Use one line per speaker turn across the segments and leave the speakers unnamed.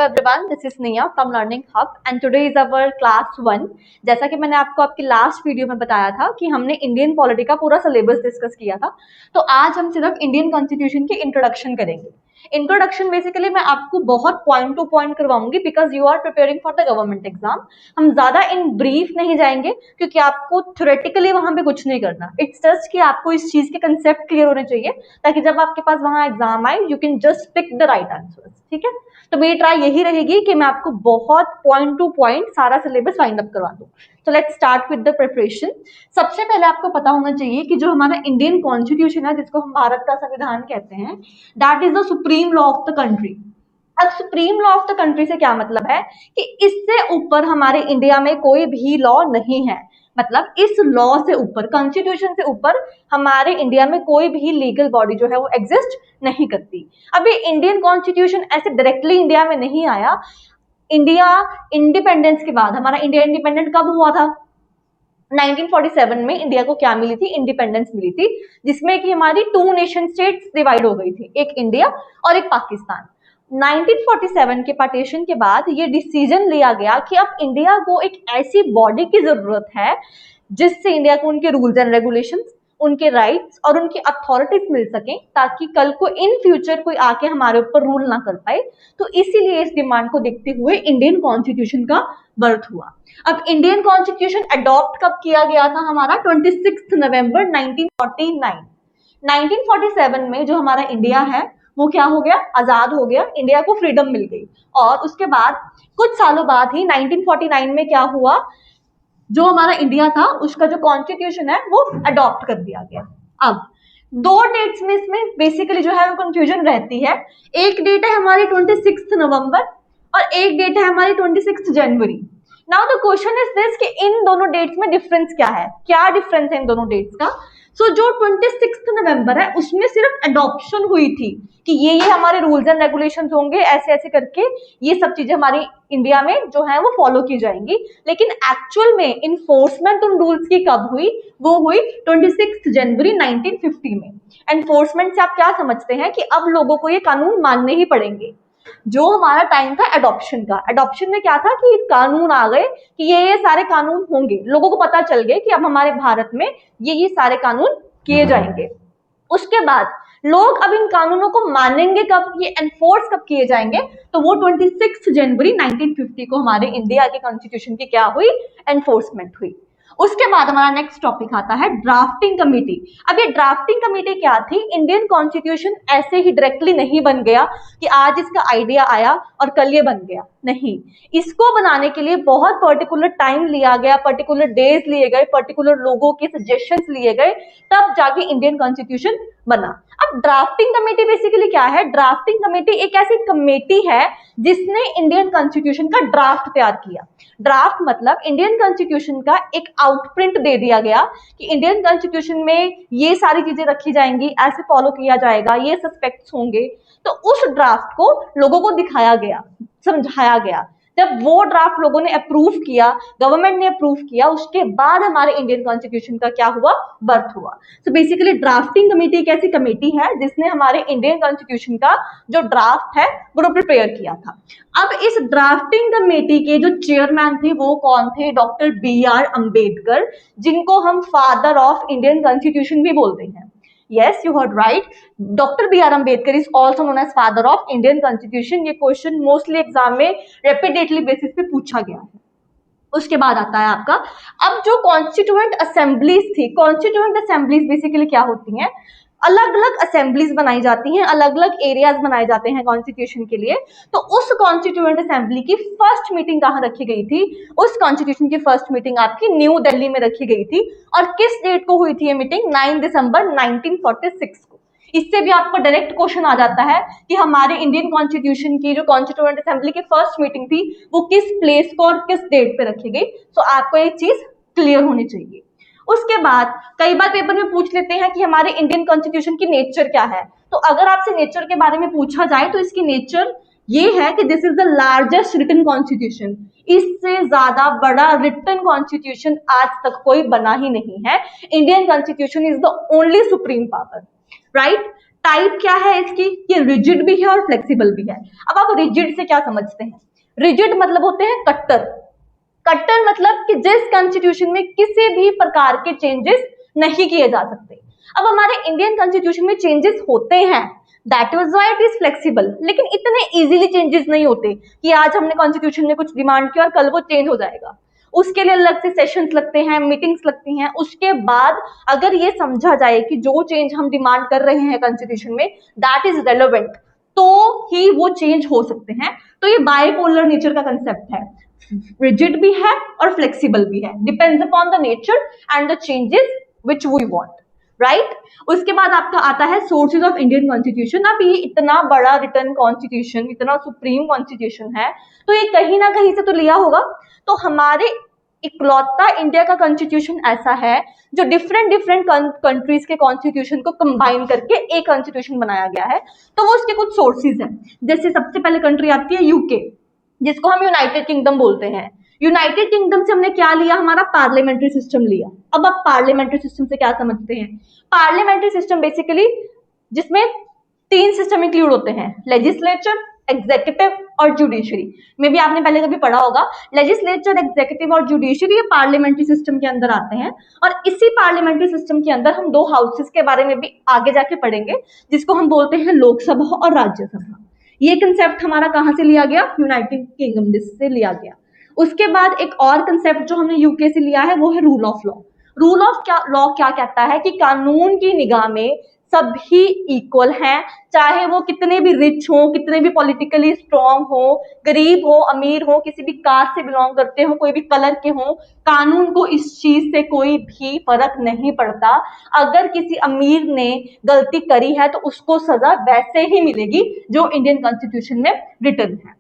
Hello everyone, this is निया from learning hub and today is our class 1। जैसा कि मैंने आपको आपकी लास्ट वीडियो में बताया था कि हमने इंडियन पॉलिटी का पूरा सिलेबस डिस्कस किया था, तो आज हम सिर्फ इंडियन कॉन्स्टिट्यूशन की इंट्रोडक्शन करेंगे। इंट्रोडक्शन बेसिकली मैं आपको बहुत पॉइंट टू पॉइंट करवाऊंगी because you are preparing for the government exam. हम ज्यादा इन ब्रीफ नहीं जाएंगे क्योंकि आपको थ्योरेटिकली वहां पे कुछ नहीं करना। इट्स जस्ट कि आपको इस चीज के कंसेप्ट क्लियर होने चाहिए ताकि जब आपके पास वहां एग्जाम आए you can just pick the right answer. ठीक है, तो मेरी ट्राई यही रहेगी कि मैं आपको बहुत पॉइंट टू पॉइंट सारा सिलेबस फाइंड अप करवा दूं। तो let's start with the preparation. सबसे पहले आपको पता होना चाहिए कि जो हमारा इंडियन कॉन्स्टिट्यूशन है, जिसको हम भारत का संविधान कहते हैं, that is the supreme law of the country. अब supreme law of the country से क्या मतलब है कि इससे ऊपर हमारे इंडिया में कोई भी लॉ नहीं है। मतलब इस लॉ से ऊपर, कॉन्स्टिट्यूशन से ऊपर हमारे इंडिया में कोई भी लीगल बॉडी जो है वो एग्जिस्ट नहीं करती। अब ये इंडियन कॉन्स्टिट्यूशन ऐसे डायरेक्टली इंडिया में नहीं आया। इंडिया इंडिपेंडेंस के बाद, हमारा इंडिया इंडिपेंडेंट कब हुआ था? 1947 में इंडिया को क्या मिली थी? इंडिपेंडेंस मिली थी, जिसमें कि हमारी 2 नेशन स्टेट्स डिवाइड हो गई थी, एक इंडिया और एक पाकिस्तान। 1947 के पार्टीशन के बाद ये डिसीजन लिया गया कि अब इंडिया को एक ऐसी बॉडी की जरूरत है जिससे इंडिया को उनके रूल्स एंड रेगुलेशंस, उनके राइट्स और उनकी अथॉरिटीज मिल सके, ताकि कल को इन फ्यूचर कोई आके हमारे ऊपर रूल ना कर पाए। तो इसीलिए इस डिमांड को देखते हुए इंडियन कॉन्स्टिट्यूशन का बर्थ हुआ। अब इंडियन कॉन्स्टिट्यूशन अडॉप्ट कब किया गया था? हमारा 26 नवंबर 1949। 1947 में जो हमारा इंडिया है वो क्या हो गया? आजाद हो गया, इंडिया को फ्रीडम मिल गई। और उसके बाद कुछ सालों बाद ही 1949 में क्या हुआ? जो हमारा इंडिया था उसका जो कॉन्स्टिट्यूशन है वो अडॉप्ट कर दिया गया। अब 2 डेट्स में इसमें बेसिकली जो है वो कंफ्यूजन रहती है। एक डेट है हमारी 26 नवंबर और एक डेट है हमारी 26 जनवरी। Now the question is this कि इन दोनों डेट्स में डिफरेंस क्या है? क्या डिफरेंस है इन दोनों डेट्स का? सो जो 26 नवंबर है उसमें सिर्फ अडॉप्शन हुई थी कि ये हमारे रूल्स एंड रेगुलेशंस होंगे, ऐसे ऐसे करके ये सब चीजें हमारी इंडिया में जो है वो फॉलो की जाएंगी। लेकिन एक्चुअल में इन्फोर्समेंट उन रूल्स की कब हुई? वो हुई 26 जनवरी 1950 में। एनफोर्समेंट से आप क्या समझते हैं कि अब लोगों को ये कानून मानने ही पड़ेंगे। जो हमारा टाइम था एडॉप्शन का, एडॉप्शन में क्या था कि कानून आ गए कि ये सारे कानून होंगे, लोगों को पता चल गए कि अब हमारे भारत में ये सारे कानून किए जाएंगे। उसके बाद लोग अब इन कानूनों को मानेंगे कब? ये एनफोर्स कब किए जाएंगे? तो वो 26 जनवरी 1950 को हमारे इंडिया के कॉन्स्टिट्यूशन की क्या हुई? एनफोर्समेंट हुई। उसके बाद हमारा नेक्स्ट टॉपिक आता है ड्राफ्टिंग कमेटी। अब ये ड्राफ्टिंग कमेटी क्या थी? इंडियन कॉन्स्टिट्यूशन ऐसे ही डायरेक्टली नहीं बन गया कि आज इसका आइडिया आया और कल ये बन गया, नहीं। इसको बनाने के लिए बहुत पर्टिकुलर टाइम लिया गया, पर्टिकुलर डेज लिए गए, पर्टिकुलर लोगों के सजेशंस लिए गए, तब जाके इंडियन कॉन्स्टिट्यूशन बना। अब ड्राफ्टिंग कमेटी बेसिकली क्या है? ड्राफ्टिंग कमेटी एक ऐसी कमेटी है जिसने इंडियन कॉन्स्टिट्यूशन का ड्राफ्ट तैयार किया। ड्राफ्ट मतलब इंडियन कॉन्स्टिट्यूशन का एक आउटप्रिंट दे दिया गया कि इंडियन कॉन्स्टिट्यूशन में ये सारी चीजें रखी जाएंगी, ऐसे फॉलो किया जाएगा, ये सस्पेक्ट्स होंगे। तो उस ड्राफ्ट को लोगों को दिखाया गया, समझाया गया। जब वो ड्राफ्ट लोगों ने अप्रूव किया, गवर्नमेंट ने अप्रूव किया, उसके बाद हमारे इंडियन कॉन्स्टिट्यूशन का क्या हुआ? बर्थ हुआ। सो बेसिकली ड्राफ्टिंग कमेटी एक ऐसी कमेटी है जिसने हमारे इंडियन कॉन्स्टिट्यूशन का जो ड्राफ्ट है वो प्रिपेयर किया था। अब इस ड्राफ्टिंग कमेटी के जो चेयरमैन थे वो कौन थे? डॉक्टर BR अम्बेडकर, जिनको हम फादर ऑफ इंडियन कॉन्स्टिट्यूशन भी बोलते हैं। Yes, you heard right. Dr. B.R. Ambedkar is also known as father of Indian Constitution. ये क्वेश्चन मोस्टली एग्जाम में रेपिडेटली बेसिस पे पूछा गया है। उसके बाद आता है आपका, अब जो कॉन्स्टिट्यूएंट असेंबलीज थी, कॉन्स्टिट्यूएंट असेंबलीज बेसिकली क्या होती हैं? अलग अलग असेंबलीज बनाई जाती हैं, अलग अलग एरियाज बनाए जाते हैं कॉन्स्टिट्यूशन के लिए। तो उस कॉन्स्टिट्यूएंट असेंबली की फर्स्ट मीटिंग कहाँ रखी गई थी? उस कॉन्स्टिट्यूशन की फर्स्ट मीटिंग आपकी न्यू दिल्ली में रखी गई थी। और किस डेट को हुई थी ये मीटिंग? 9 दिसंबर 1946 को। इससे भी आपको डायरेक्ट क्वेश्चन आ जाता है कि हमारे इंडियन कॉन्स्टिट्यूशन की जो कॉन्स्टिट्यूएंट असेंबली की फर्स्ट मीटिंग थी वो किस प्लेस को और किस डेट पे रखी गई। तो आपको ये चीज क्लियर होनी चाहिए। उसके बाद कई बार पेपर में पूछ लेते हैं कि हमारे इंडियन कॉन्स्टिट्यूशन की नेचर क्या है। तो अगर आपसे नेचर के बारे में पूछा जाए तो इसकी नेचर ये है कि this is the largest written constitution. इससे ज्यादा बड़ा रिटन कॉन्स्टिट्यूशन आज तक कोई बना ही नहीं है। Indian constitution is the only supreme power, right. Type क्या है इसकी, ये रिजिड भी है और फ्लेक्सिबल भी है। अब आप रिजिड से क्या समझते हैं? रिजिड मतलब होते हैं कट्टर। कट्टर मतलब कि जिस कॉन्स्टिट्यूशन में किसी भी प्रकार के चेंजेस नहीं किए जा सकते। अब हमारे इंडियन कॉन्स्टिट्यूशन में चेंजेस होते हैं, that is why it is flexible, लेकिन इतने इजीली चेंजेस नहीं होते कि आज हमने कॉन्स्टिट्यूशन में कुछ डिमांड किया और कल वो चेंज हो जाएगा। उसके लिए अलग से सेशंस लगते हैं, मीटिंग्स लगती हैं, उसके बाद अगर ये समझा जाए कि जो चेंज हम डिमांड कर रहे हैं कॉन्स्टिट्यूशन में दैट इज रेलेवेंट, तो ही वो चेंज हो सकते हैं। तो ये बाइपोलर नेचर का कंसेप्ट है, रिजिड भी है और फ्लेक्सिबल भी है, depends upon the nature and the changes which we want, right. उसके बाद आपका आता है सोर्सेज ऑफ इंडियन कॉन्स्टिट्यूशन। अब ये इतना बड़ा रिटर्न कॉन्स्टिट्यूशन, इतना सुप्रीम कॉन्स्टिट्यूशन है, तो ये कहीं ना कहीं से तो लिया होगा। तो हमारे इकलौता इंडिया का कॉन्स्टिट्यूशन ऐसा है जो डिफरेंट डिफरेंट कंट्रीज के कॉन्स्टिट्यूशन को कंबाइन करके एक कॉन्स्टिट्यूशन बनाया गया है। तो वो उसके कुछ सोर्सेज हैं। जैसे सबसे पहले कंट्री आती है यूके, जिसको हम यूनाइटेड किंगडम बोलते हैं। यूनाइटेड किंगडम से हमने क्या लिया, हमारा पार्लियामेंट्री सिस्टम लिया। अब आप पार्लियामेंट्री सिस्टम से क्या समझते हैं? पार्लियामेंट्री सिस्टम बेसिकली जिसमें 3 सिस्टम इंक्लूड होते हैं, लेजिस्लेचर, एग्जीक्यूटिव और जुडिशरी। में भी आपने पहले कभी पढ़ा होगा, लेजिस्लेचर, एग्जीक्यूटिव और जुडिशरी ये पार्लियामेंट्री सिस्टम के अंदर आते हैं। और इसी पार्लियामेंट्री सिस्टम के अंदर हम 2 हाउसेस के बारे में भी आगे जाके पढ़ेंगे, जिसको हम बोलते हैं लोकसभा और राज्यसभा। ये कंसेप्ट हमारा कहां से लिया गया? यूनाइटेड किंगडम से लिया गया। उसके बाद एक और कंसेप्ट जो हमने यूके से लिया है वो है rule of law. Rule of law क्या कहता है कि कानून की निगाह में सभी इक्वल हैं, चाहे वो कितने भी रिच हो, कितने भी पॉलिटिकली स्ट्रांग हो, गरीब हो, अमीर हो, किसी भी कास्ट से बिलोंग करते हो, कोई भी कलर के हो, कानून को इस चीज से कोई भी फर्क नहीं पड़ता। अगर किसी अमीर ने गलती करी है तो उसको सजा वैसे ही मिलेगी जो इंडियन कॉन्स्टिट्यूशन में रिटर्न है।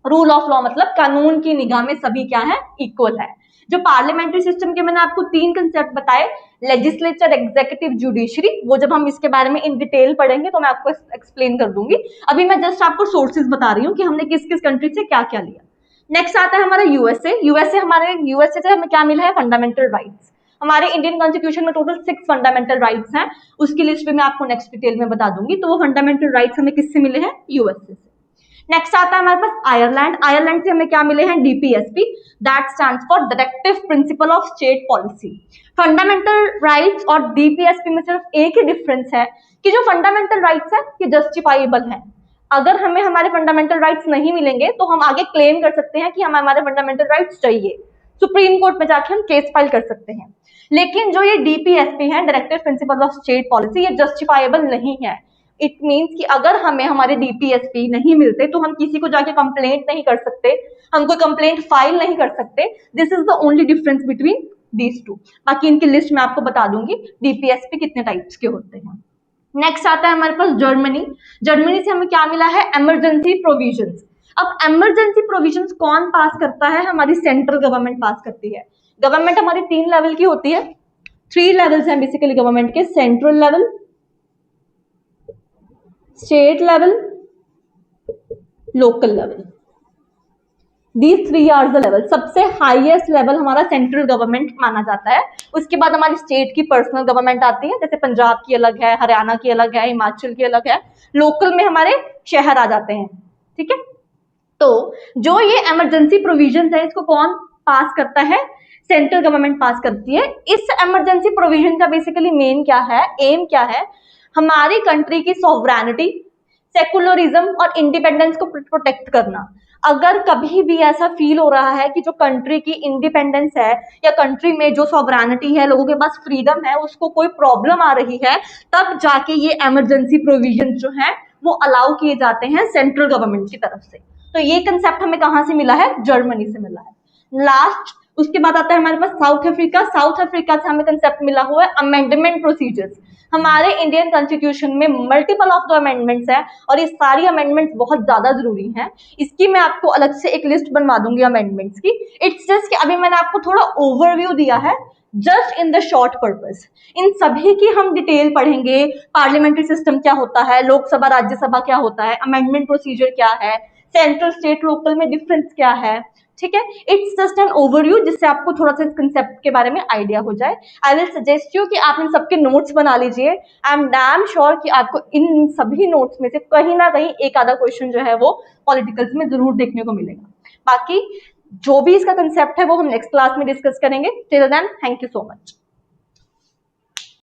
रूल ऑफ लॉ मतलब कानून की निगाह में सभी क्या है? इक्वल है। जो पार्लियामेंट्री सिस्टम के मैंने आपको 3 कंसेप्ट बताए, लेजिस्लेचर, एग्जीक्यूटिव, जुडिशरी, वो जब हम इसके बारे में इन डिटेल पढ़ेंगे तो मैं आपको एक्सप्लेन कर दूंगी। अभी मैं जस्ट आपको सोर्सेज बता रही हूँ कि हमने किस किस कंट्री से क्या क्या लिया। नेक्स्ट आता है हमारा यूएसए। यूएसए से हमें क्या मिला है? Fundamental rights. हमारे इंडियन कॉन्स्टिट्यूशन में टोटल 6 फंडामेंटल राइट्स हैं, उसकी लिस्ट भी मैं आपको नेक्स्ट डिटेल में बता दूंगी। तो वो फंडामेंटल राइट्स हमें किससे मिले हैं? यूएसए से। नेक्स्ट आता है हमारे पास आयरलैंड। आयरलैंड से हमें क्या मिले हैं? DPSP, that stands for directive principle of state policy. Fundamental rights और डीपीएसपी में सिर्फ एक ही डिफरेंस है कि जो फंडामेंटल राइट्स है ये जस्टिफाइबल है। अगर हमें हमारे फंडामेंटल राइट्स नहीं मिलेंगे तो हम आगे क्लेम कर सकते हैं कि हमें हमारे फंडामेंटल राइट्स चाहिए, सुप्रीम कोर्ट में जाके हम केस फाइल कर सकते हैं। लेकिन जो ये डीपीएसपी है, directive principle of state policy, ये जस्टिफाइबल नहीं है। इट मीन्स कि अगर हमें हमारे डीपीएसपी नहीं मिलते तो हम किसी को जाके कंप्लेंट नहीं कर सकते, हम कोई कंप्लेंट फाइल नहीं कर सकते। This is the only difference between these two. बाकी इनकी लिस्ट मैं आपको बता दूंगी डीपीएसपी कितने टाइप्स के होते हैं। नेक्स्ट आता है हमारे पास जर्मनी। जर्मनी से हमें क्या मिला है? Emergency provisions. अब इमरजेंसी प्रोविजंस कौन पास करता है? हमारी सेंट्रल गवर्नमेंट पास करती है। गवर्नमेंट हमारी 3 लेवल की होती है, 3 लेवल्स हैं बेसिकली गवर्नमेंट के, central level, state level, local level. These 3 are the level। सबसे हाईएस्ट लेवल हमारा सेंट्रल गवर्नमेंट माना जाता है। उसके बाद हमारी स्टेट की पर्सनल गवर्नमेंट आती है, जैसे पंजाब की अलग है, हरियाणा की अलग है, हिमाचल की अलग है। लोकल में हमारे शहर आ जाते हैं, ठीक है। तो जो ये इमरजेंसी प्रोविजन है इसको कौन पास करता है? सेंट्रल गवर्नमेंट पास करती है। इस इमरजेंसी प्रोविजन का बेसिकली मेन क्या है, एम क्या है? हमारी कंट्री की सॉवरेनिटी, सेकुलरिज्म और इंडिपेंडेंस को प्रोटेक्ट करना। अगर कभी भी ऐसा फील हो रहा है कि जो कंट्री की इंडिपेंडेंस है या कंट्री में जो सॉवरेनिटी है, लोगों के पास फ्रीडम है, उसको कोई प्रॉब्लम आ रही है, तब जाके ये इमरजेंसी प्रोविजन जो है वो अलाउ किए जाते हैं सेंट्रल गवर्नमेंट की तरफ से। तो ये कंसेप्ट हमें कहां से मिला है? जर्मनी से मिला है। लास्ट उसके बाद आता है हमारे पास साउथ अफ्रीका। साउथ अफ्रीका से हमें कंसेप्ट मिला हुआ है अमेंडमेंट प्रोसीजर्स। हमारे इंडियन कॉन्स्टिट्यूशन में मल्टीपल ऑफ द अमेंडमेंट्स हैं और ये सारी अमेंडमेंट्स बहुत ज्यादा जरूरी हैं। इसकी मैं आपको अलग से एक लिस्ट बनवा दूंगी अमेंडमेंट्स की। इट्स जस्ट कि अभी मैंने आपको थोड़ा ओवरव्यू दिया है just in the short purpose. इन सभी की हम डिटेल पढ़ेंगे। पार्लियामेंट्री सिस्टम क्या होता है, लोकसभा राज्यसभा क्या होता है, अमेंडमेंट प्रोसीजर क्या है, सेंट्रल स्टेट लोकल में डिफरेंस क्या है, ठीक है, इट्स जस्ट एन ओवरव्यू जिससे आपको थोड़ा सा इस कंसेप्ट के बारे में आइडिया हो जाए। आई विल सजेस्ट यू कि आप इन सबके नोट्स बना लीजिए। आई एम डैम श्योर कि आपको इन सभी नोट्स में से कहीं ना कहीं एक आधा क्वेश्चन जो है वो पॉलिटिकल्स में जरूर देखने को मिलेगा। बाकी जो भी इसका कंसेप्ट है वो हम नेक्स्ट क्लास में डिस्कस करेंगे। Till then thank you so much.